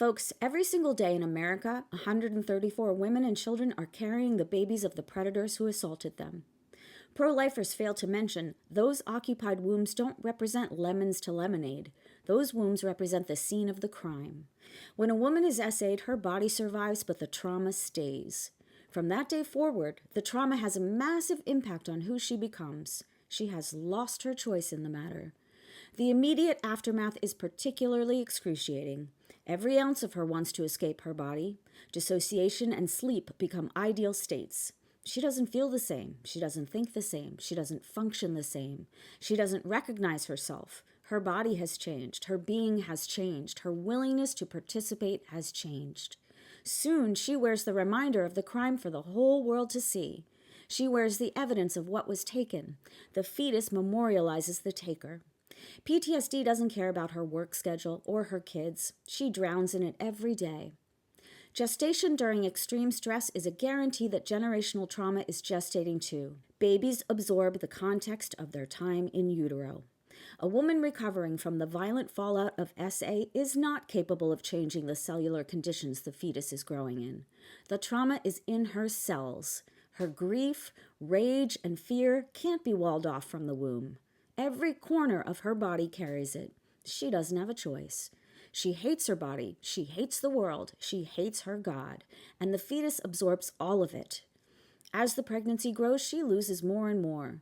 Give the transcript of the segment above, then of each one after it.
Folks, every single day in America, 134 women and children are carrying the babies of the predators who assaulted them. Pro-lifers fail to mention those occupied wombs don't represent lemons to lemonade. Those wombs represent the scene of the crime. When a woman is essayed, her body survives, but the trauma stays. From that day forward, the trauma has a massive impact on who she becomes. She has lost her choice in the matter. The immediate aftermath is particularly excruciating. Every ounce of her wants to escape her body. Dissociation and sleep become ideal states. She doesn't feel the same. She doesn't think the same. She doesn't function the same. She doesn't recognize herself. Her body has changed. Her being has changed. Her willingness to participate has changed. Soon, she wears the reminder of the crime for the whole world to see. She wears the evidence of what was taken. The fetus memorializes the taker. PTSD doesn't care about her work schedule or her kids. She drowns in it every day. Gestation during extreme stress is a guarantee that generational trauma is gestating too. Babies absorb the context of their time in utero. A woman recovering from the violent fallout of SA is not capable of changing the cellular conditions the fetus is growing in. The trauma is in her cells. Her grief, rage, and fear can't be walled off from the womb. Every corner of her body carries it. She doesn't have a choice. She hates her body, she hates the world, she hates her God, and the fetus absorbs all of it. As the pregnancy grows, she loses more and more.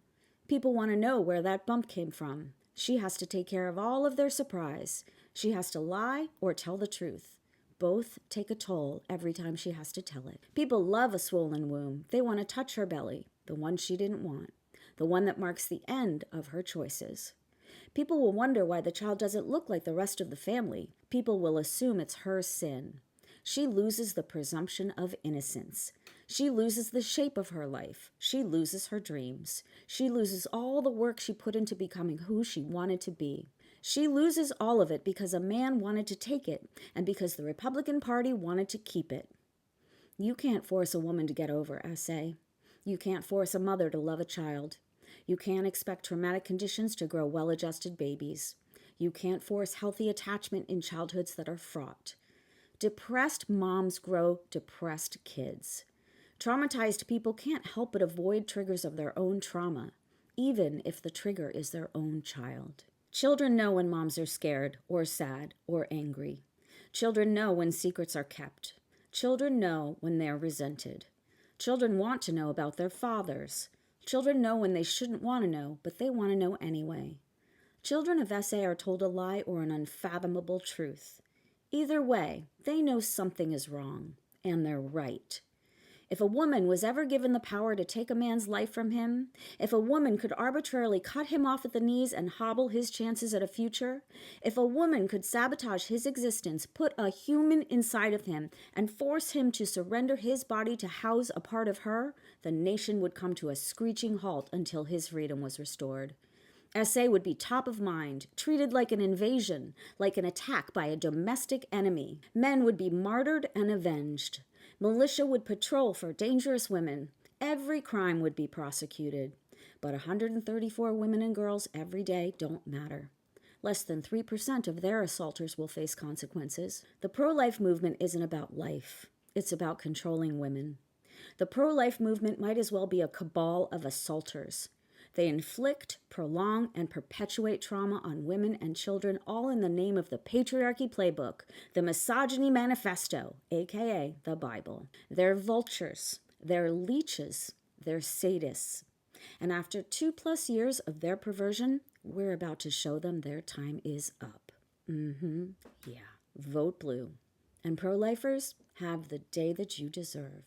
People want to know where that bump came from. She has to take care of all of their surprise. She has to lie or tell the truth. Both take a toll every time she has to tell it. People love a swollen womb. They want to touch her belly, the one she didn't want, the one that marks the end of her choices. People will wonder why the child doesn't look like the rest of the family. People will assume it's her sin. She loses the presumption of innocence. She loses the shape of her life. She loses her dreams. She loses all the work she put into becoming who she wanted to be. She loses all of it because a man wanted to take it and because the Republican Party wanted to keep it. You can't force a woman to get over SA. You can't force a mother to love a child. You can't expect traumatic conditions to grow well-adjusted babies. You can't force healthy attachment in childhoods that are fraught. Depressed moms grow depressed kids. Traumatized people can't help but avoid triggers of their own trauma, even if the trigger is their own child. Children know when moms are scared or sad or angry. Children know when secrets are kept. Children know when they're resented. Children want to know about their fathers. Children know when they shouldn't want to know, but they want to know anyway. Children of SA are told a lie or an unfathomable truth. Either way, they know something is wrong, and they're right. If a woman was ever given the power to take a man's life from him, if a woman could arbitrarily cut him off at the knees and hobble his chances at a future, if a woman could sabotage his existence, put a human inside of him, and force him to surrender his body to house a part of her, the nation would come to a screeching halt until his freedom was restored. SA would be top of mind, treated like an invasion, like an attack by a domestic enemy. Men would be martyred and avenged. Militia would patrol for dangerous women. Every crime would be prosecuted. But 134 women and girls every day don't matter. Less than 3% of their assaulters will face consequences. The pro-life movement isn't about life. It's about controlling women. The pro-life movement might as well be a cabal of assaulters. They inflict, prolong, and perpetuate trauma on women and children, all in the name of the patriarchy playbook, the misogyny manifesto, aka the Bible. They're vultures, they're leeches, they're sadists. And after 2+ years of their perversion, we're about to show them their time is up. Yeah, vote blue. And pro-lifers, have the day that you deserve.